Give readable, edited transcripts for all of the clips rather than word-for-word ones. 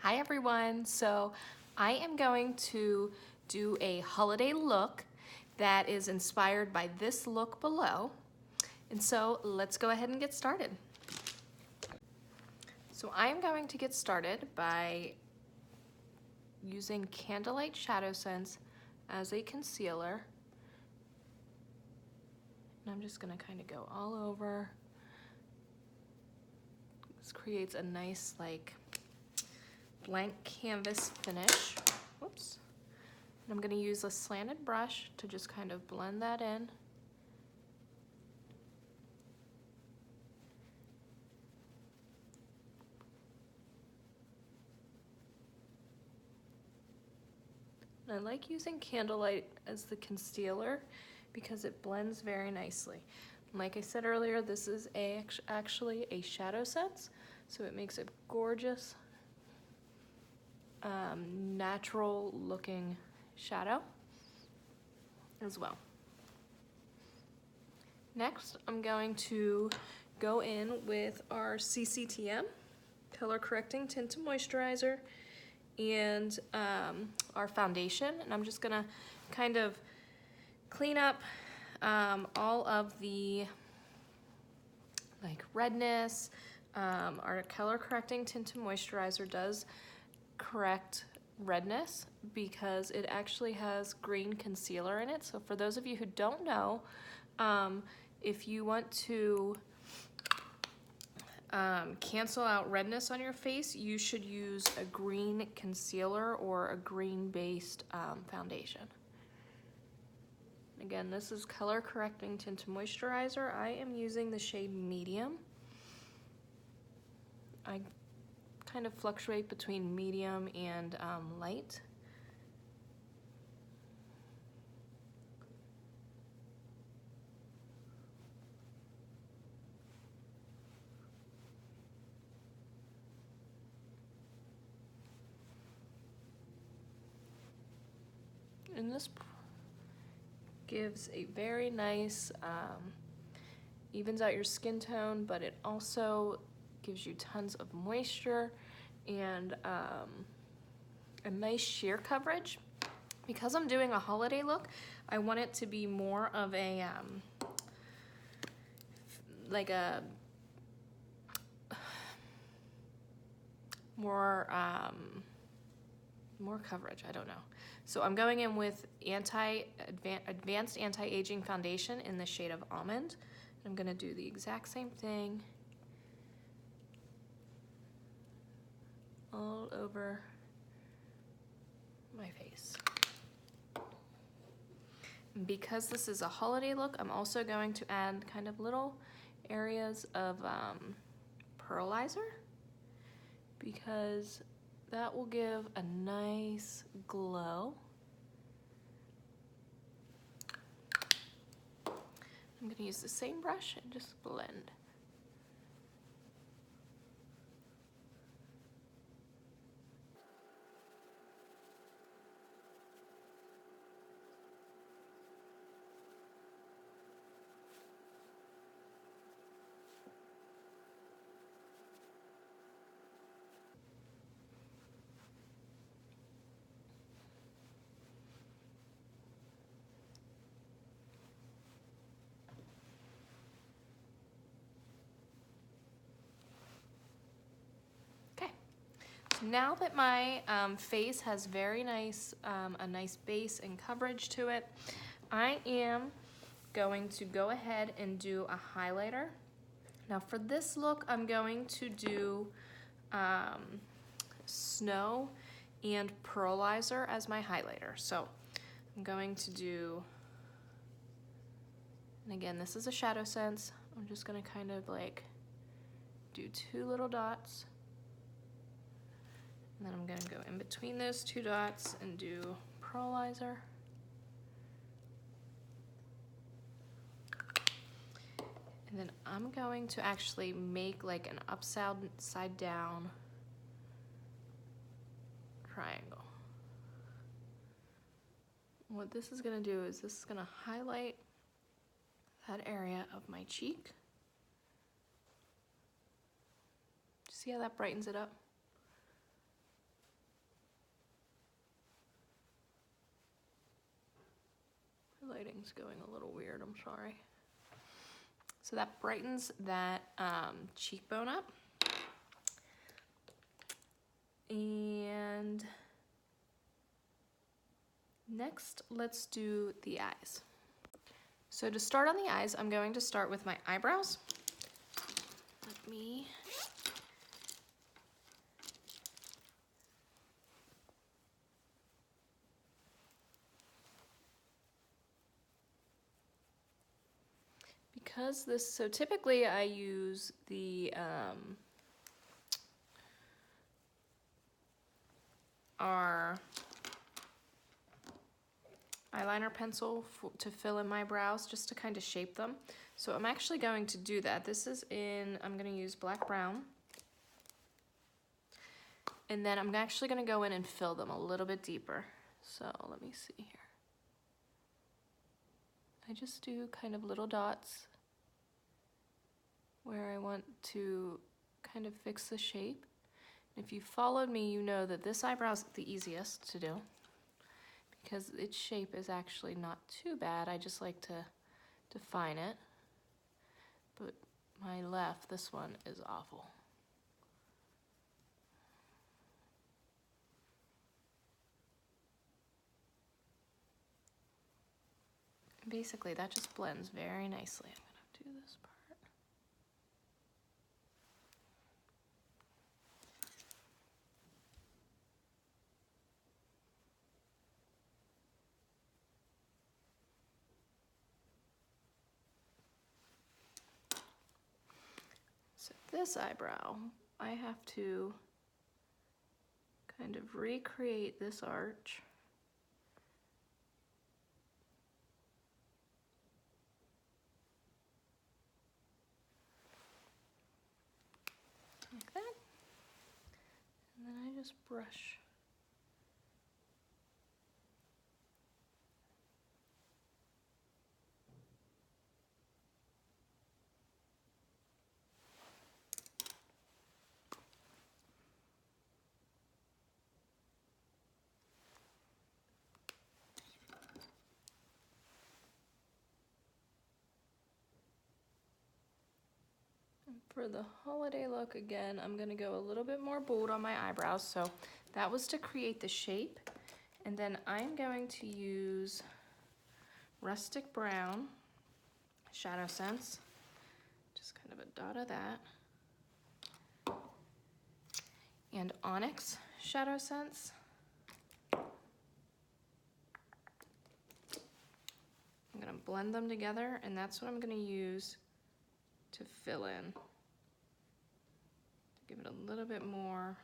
Hi everyone. So I am going to do a holiday look that is inspired by this look below. And so let's go ahead and get started. So I am going to get started by using Candlelight Shadow Sense as a concealer. And I'm just going to kind of go all over. This creates a nice blank canvas finish. Whoops. And I'm going to use a slanted brush to just kind of blend that in. And I like using Candlelight as the concealer because it blends very nicely. And like I said earlier, this is actually a shadow sense, so it makes a gorgeous, natural looking shadow as well. Next, I'm going to go in with our CCTM, Color Correcting Tint to Moisturizer, and our foundation, and I'm just gonna kind of clean up all of the redness. Our Color Correcting Tint to Moisturizer does correct redness because it actually has green concealer in it. So for those of you who don't know, if you want to cancel out redness on your face, you should use a green concealer or a green-based foundation. Again, this is Color Correcting Tint to Moisturizer. I am using the shade Medium. I kind of fluctuate between medium and light. And this gives a very nice, evens out your skin tone, but it also gives you tons of moisture and a nice sheer coverage. Because I'm doing a holiday look, I want it to be more of a, more coverage, I don't know. So I'm going in with Advanced Anti-Aging Foundation in the shade of Almond. I'm gonna do the exact same thing all over my face. Because this is a holiday look, I'm also going to add kind of little areas of pearlizer, because that will give a nice glow. I'm going to use the same brush and just blend. Now that my face has very nice, a nice base and coverage to it, I am going to go ahead and do a highlighter. Now for this look, I'm going to do Snow and Pearlizer as my highlighter. So I'm going to do, and again, this is a shadow sense. I'm just gonna kind of do 2 little dots. And then I'm going to go in between those 2 dots and do pearlizer. And then I'm going to actually make an upside down triangle. What this is going to do is this is going to highlight that area of my cheek. See how that brightens it up? lighting's going a little weird, I'm sorry. So that brightens that cheekbone up. And next, let's do the eyes. So to start on the eyes, I'm going to start with my eyebrows. Let me because this, so typically I use the our eyeliner pencil to fill in my brows, just to kind of shape them. So I'm actually going to do that. This is in, I'm going to use black brown. And then I'm actually going to go in and fill them a little bit deeper. So let me see here. I just do kind of little dots where I want to kind of fix the shape. If you followed me, you know that this eyebrow is the easiest to do because its shape is actually not too bad. I just like to define it. But my left, this one is awful. Basically, that just blends very nicely. I'm gonna do this part. So this eyebrow, I have to kind of recreate this arch. Like that. And then I just brush. For the holiday look, again, I'm gonna go a little bit more bold on my eyebrows. So that was to create the shape. And then I'm going to use Rustic Brown Shadow Sense. Just kind of a dot of that. And Onyx Shadow Sense. I'm gonna blend them together, and that's what I'm gonna use to fill in. Give it a little bit more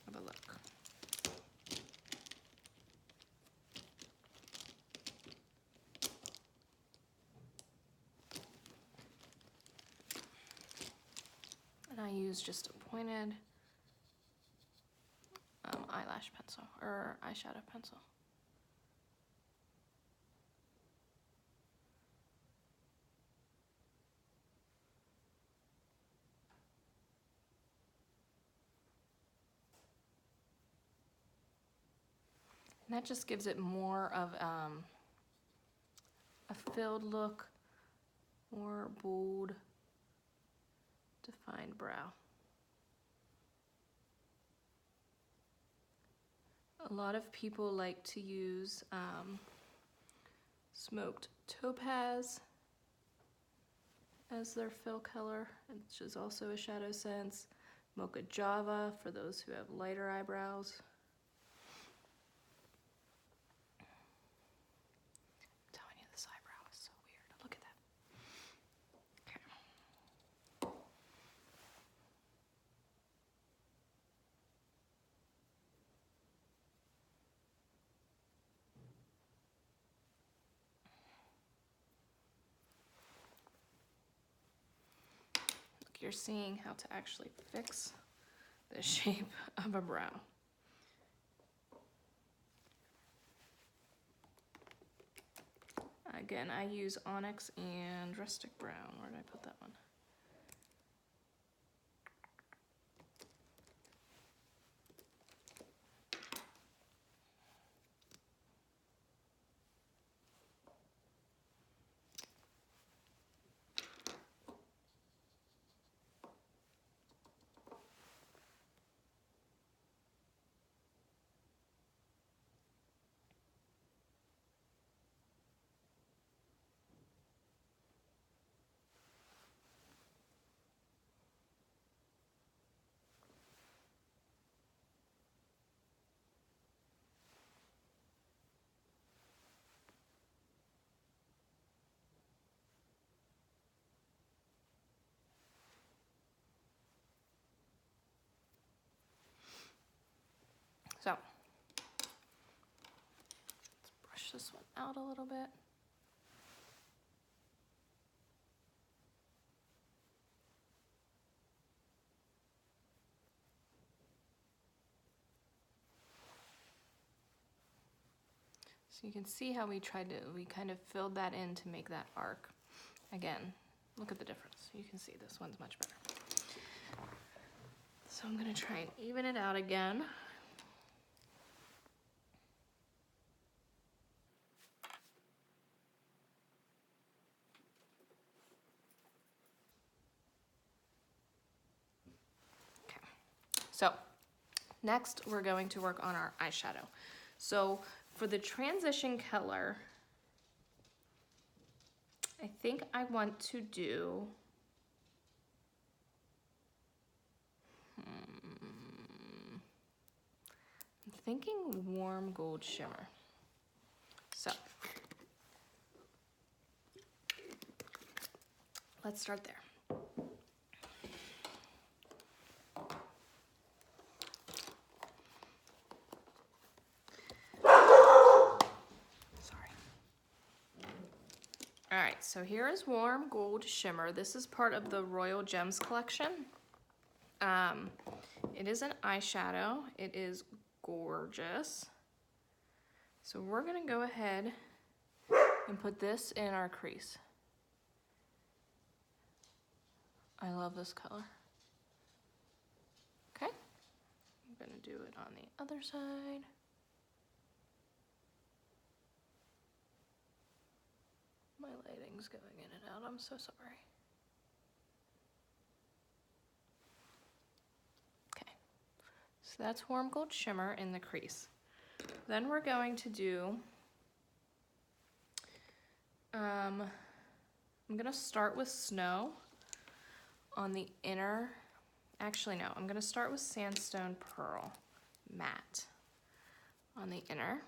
of a look. And I use just a pointed eyelash pencil or eyeshadow pencil. And that just gives it more of a filled look, more bold, defined brow. A lot of people like to use smoked topaz as their fill color, which is also a shadow sense. Mocha Java for those who have lighter eyebrows. I'm telling you, this eyebrow is so weird. Look at that. Okay. Look, you're seeing how to actually fix the shape of a brow. Again, I use Onyx and Rustic Brown. Where did I put that one? So let's brush this one out a little bit. So you can see how we kind of filled that in to make that arc. Again, look at the difference. You can see this one's much better. So I'm gonna try and even it out again. Okay, so next we're going to work on our eyeshadow. So for the transition color, I think I want to do, I'm thinking warm gold shimmer. So let's start there. All right, so here is Warm Gold Shimmer. This is part of the Royal Gems collection. It is an eyeshadow. It is gorgeous. So we're gonna go ahead and put this in our crease. I love this color. Okay, I'm gonna do it on the other side. My lighting's going in and out, I'm so sorry. Okay, so that's Warm Gold Shimmer in the crease. Then we're going to do, I'm gonna start with Snow on the inner, actually no, I'm gonna start with Sandstone Pearl Matte on the inner.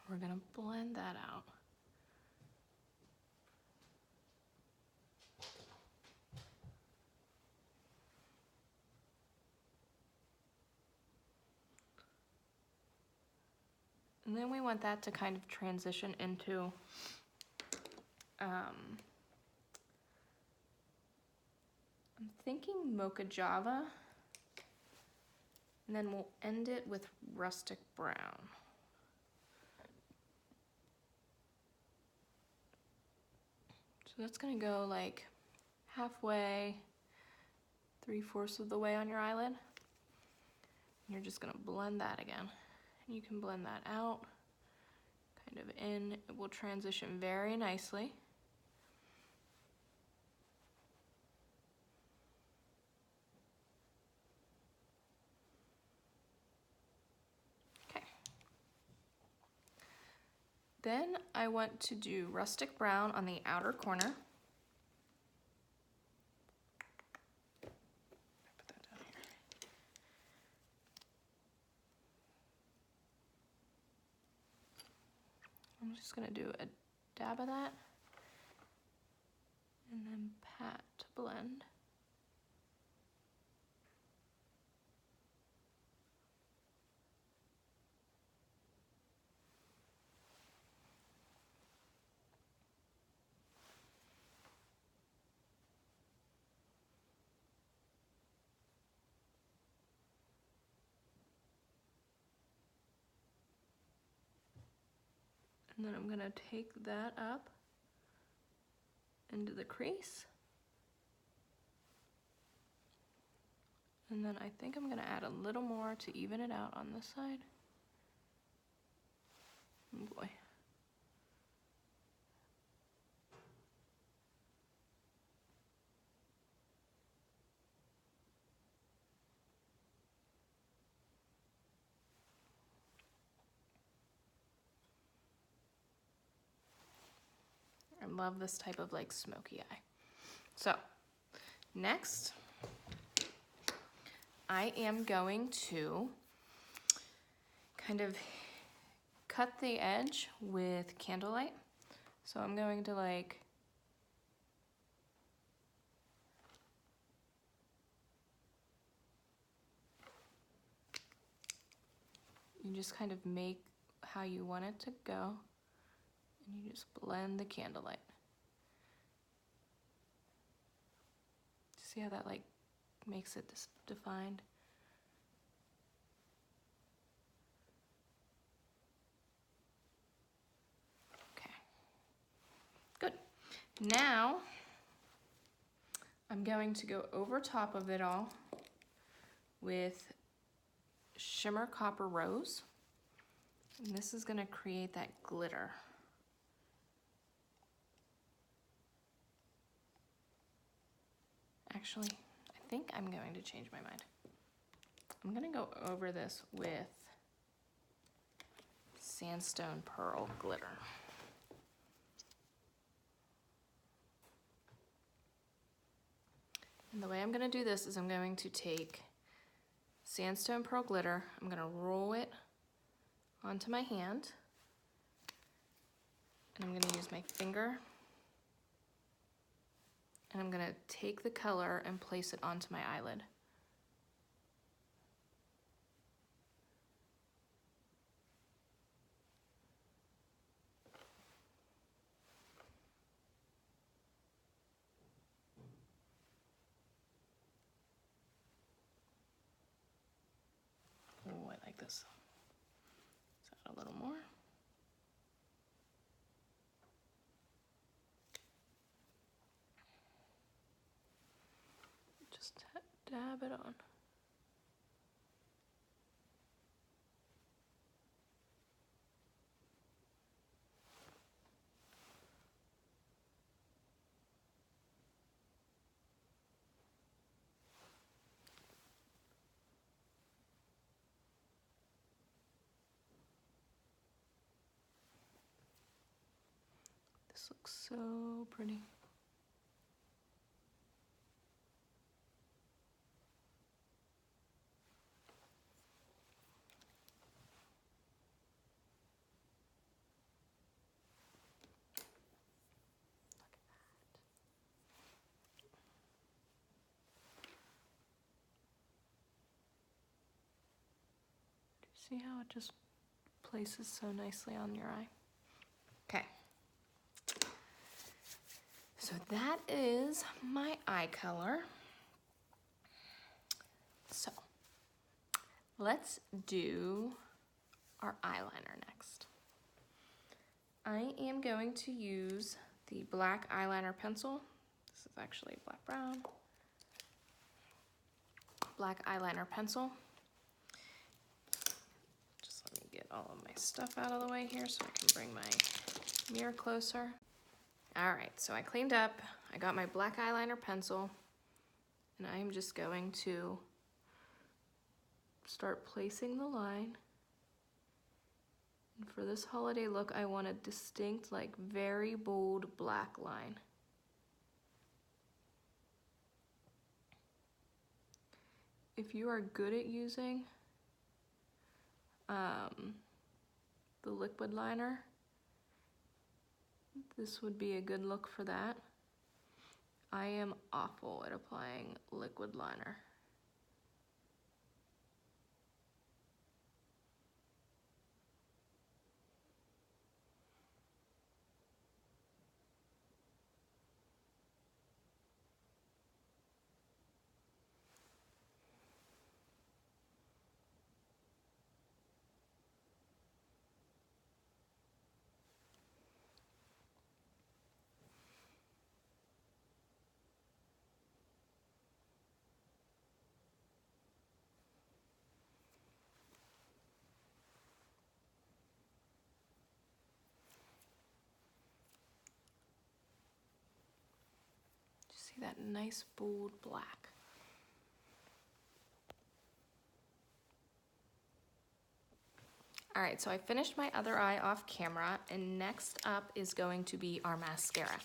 We're gonna blend that out. And then we want that to kind of transition into I'm thinking Mocha Java, and then we'll end it with Rustic Brown. So that's gonna go like halfway, 3/4 of the way on your eyelid. And you're just gonna blend that again. And you can blend that out, kind of in. It will transition very nicely. Okay. Then I want to do Rustic Brown on the outer corner. Put that down here. I'm just gonna do a dab of that and then pat to blend. And then I'm gonna take that up into the crease. And then I think I'm gonna add a little more to even it out on this side. Oh boy. I love this type of like smoky eye. So next, I am going to kind of cut the edge with Candlelight. So I'm going to like You just kind of make how you want it to go, and you just blend the candlelight. See how that like makes it defined? Okay, good. Now I'm going to go over top of it all with Shimmer Copper Rose. And this is going to create that glitter. Actually, I think I'm going to change my mind. I'm going to go over this with Sandstone Pearl Glitter. And the way I'm going to do this is I'm going to take Sandstone Pearl Glitter, I'm going to roll it onto my hand, and I'm going to use my finger, and I'm going to take the color and place it onto my eyelid. Oh, I like this. Let's add a little more. Just dab it on. This looks so pretty. See how it just places so nicely on your eye? Okay. So that is my eye color. So let's do our eyeliner next. I am going to use the black eyeliner pencil. This is actually black brown. Black eyeliner pencil. Let me get all of my stuff out of the way here so I can bring my mirror closer. All right, so I cleaned up. I got my black eyeliner pencil, and I'm just going to start placing the line. And for this holiday look, I want a distinct, like very bold black line. If you are good at using the liquid liner, this would be a good look for that. I am awful at applying liquid liner. See that nice bold black. All right, so I finished my other eye off camera, and next up is going to be our mascara.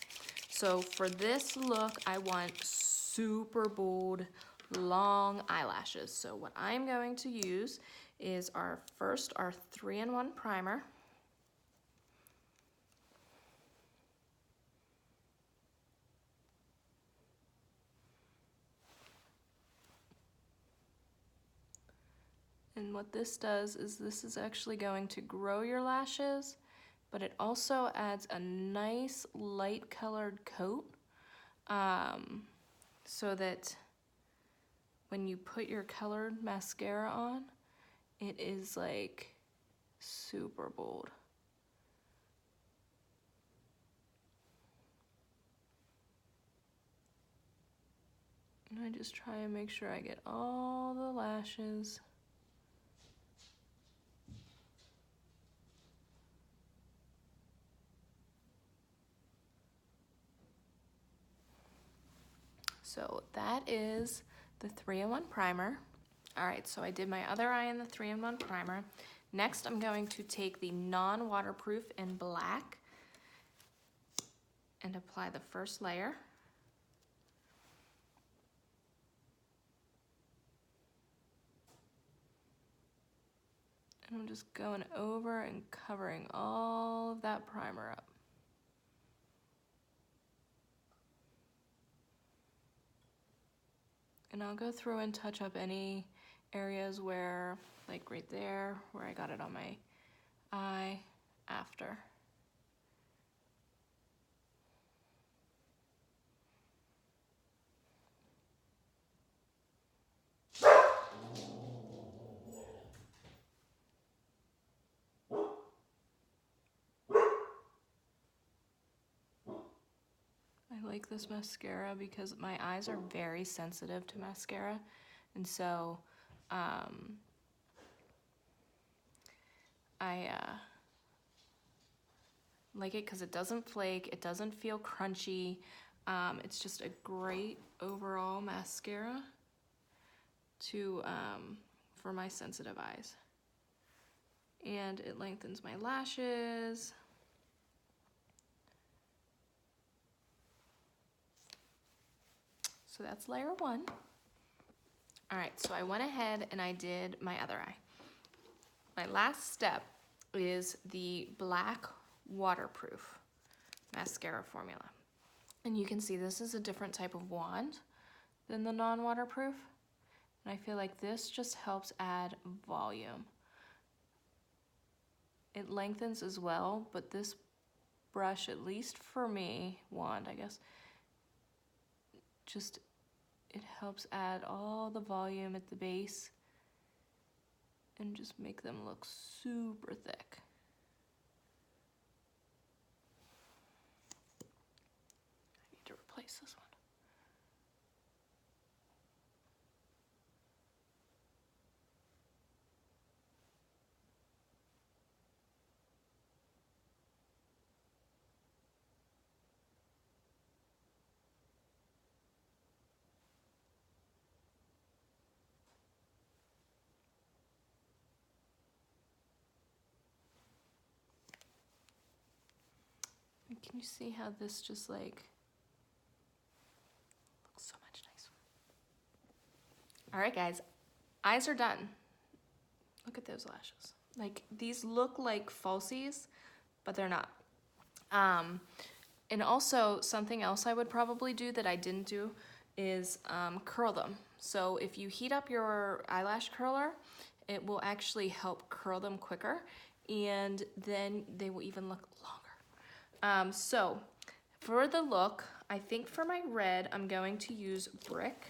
So for this look, I want super bold, long eyelashes. So what I'm going to use is our 3-in-1 primer. And what this does is this is actually going to grow your lashes, but it also adds a nice light colored coat, so that when you put your colored mascara on, it is like super bold. And I just try and make sure I get all the lashes. So that is the 3-in-1 primer. All right, so I did my other eye in the 3-in-1 primer. Next, I'm going to take the non-waterproof in black and apply the first layer. And I'm just going over and covering all of that primer up. And I'll go through and touch up any areas where, like right there, where I got it on my eye after. I like this mascara because my eyes are very sensitive to mascara, and so I like it because it doesn't flake, it doesn't feel crunchy. It's just a great overall mascara to for my sensitive eyes. And it lengthens my lashes. So that's layer 1. All right, so I went ahead and I did my other eye. My last step is the black waterproof mascara formula. And you can see this is a different type of wand than the non-waterproof. And I feel like this just helps add volume. It lengthens as well, but this brush, at least for me, wand I guess, just it helps add all the volume at the base and just make them look super thick. I need to replace this one. And can you see how this just like looks so much nicer? All right, guys, eyes are done. Look at those lashes. Like, these look like falsies, but they're not. And also, something else I would probably do that I didn't do is curl them. So if you heat up your eyelash curler, it will actually help curl them quicker, and then they will even look longer. So for the look, I think for my red, I'm going to use Brick.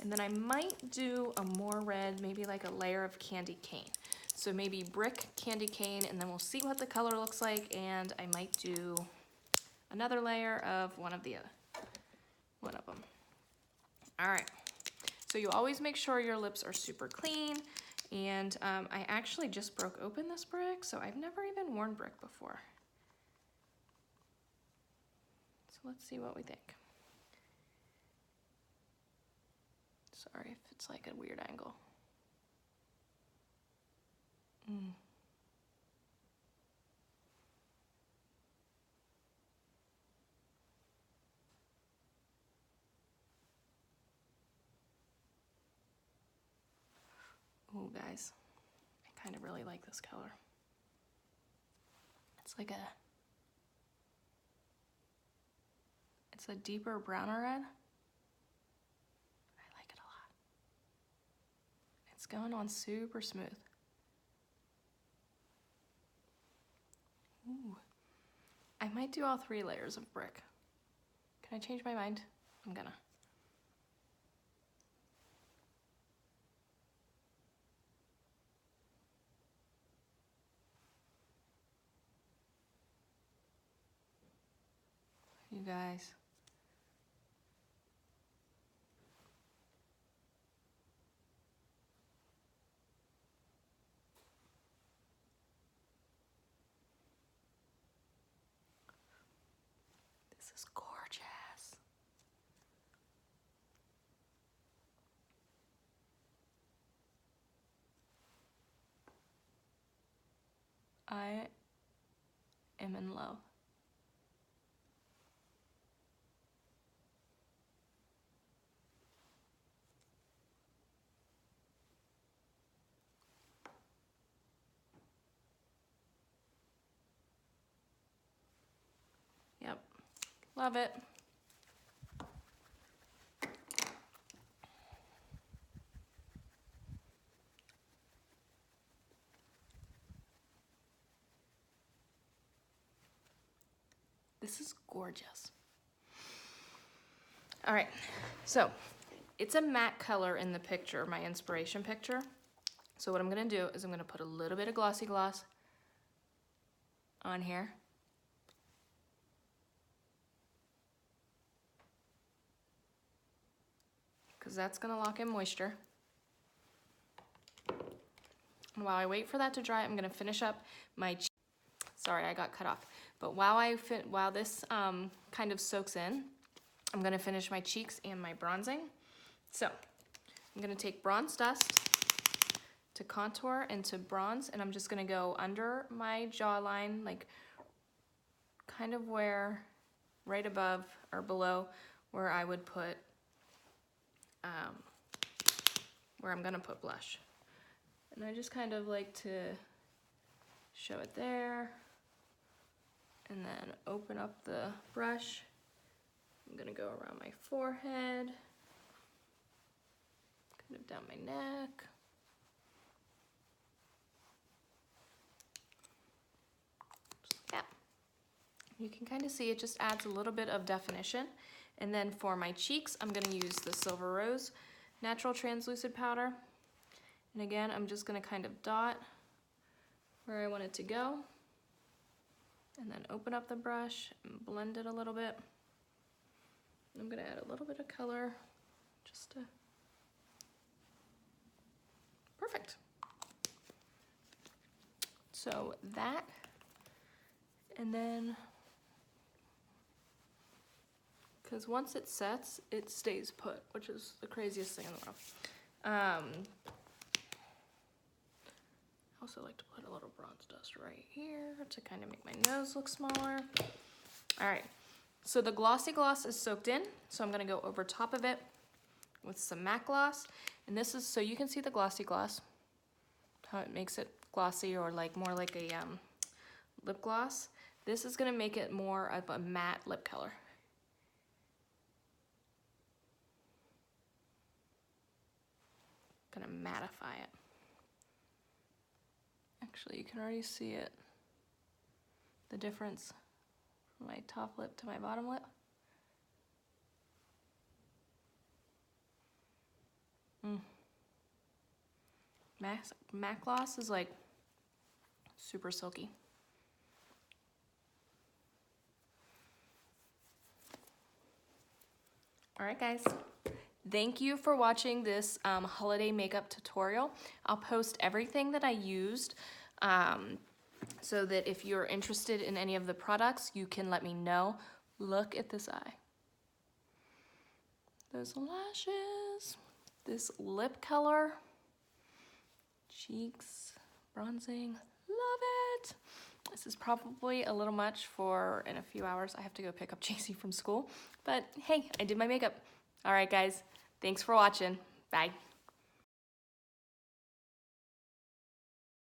And then I might do a more red, maybe like a layer of candy cane. So maybe Brick, candy cane, and then we'll see what the color looks like. And I might do another layer of one of them. All right. So you always make sure your lips are super clean. And I actually just broke open this Brick, so I've never even worn Brick before. So let's see what we think. Sorry if it's like a weird angle. Oh, guys, I kind of really like this color. It's a deeper browner red. I like it a lot. It's going on super smooth. Ooh. I might do all 3 layers of brick. Can I change my mind? I'm gonna. You guys. This is gorgeous. I am in love. Yep, love it. This is gorgeous. All right, so it's a matte color in the picture, my inspiration picture. So what I'm gonna do is I'm gonna put a little bit of glossy gloss on here. Because that's gonna lock in moisture. And while I wait for that to dry, I'm gonna finish up my, sorry, I got cut off. But while this kind of soaks in, I'm gonna finish my cheeks and my bronzing. So I'm gonna take Bronze Dust to contour and to bronze, and I'm just gonna go under my jawline, like kind of where, right above or below where I would put, where I'm gonna put blush. And I just kind of like to show it there, and then open up the brush. I'm gonna go around my forehead, kind of down my neck. Just like that. You can kind of see it just adds a little bit of definition. And then for my cheeks, I'm gonna use the Silver Rose Natural Translucent Powder. And again, I'm just gonna kind of dot where I want it to go. And then open up the brush and blend it a little bit. I'm gonna add a little bit of color, just to, perfect. So that, and then, because once it sets, it stays put, which is the craziest thing in the world. I also like to put a little Bronze Dust right here to kind of make my nose look smaller. All right, so the glossy gloss is soaked in, so I'm gonna go over top of it with some matte gloss. And this is, so you can see the glossy gloss, how it makes it glossy, or like more like a lip gloss. This is gonna make it more of a matte lip color. Gonna mattify it. Actually, you can already see it, the difference from my top lip to my bottom lip. Matte gloss is like super silky. All right, guys. Thank you for watching this holiday makeup tutorial. I'll post everything that I used so that if you're interested in any of the products, you can let me know. Look at this eye. Those lashes. This lip color. Cheeks, bronzing, love it. This is probably a little much for in a few hours. I have to go pick up JC from school, but hey, I did my makeup. All right, guys, thanks for watching. Bye.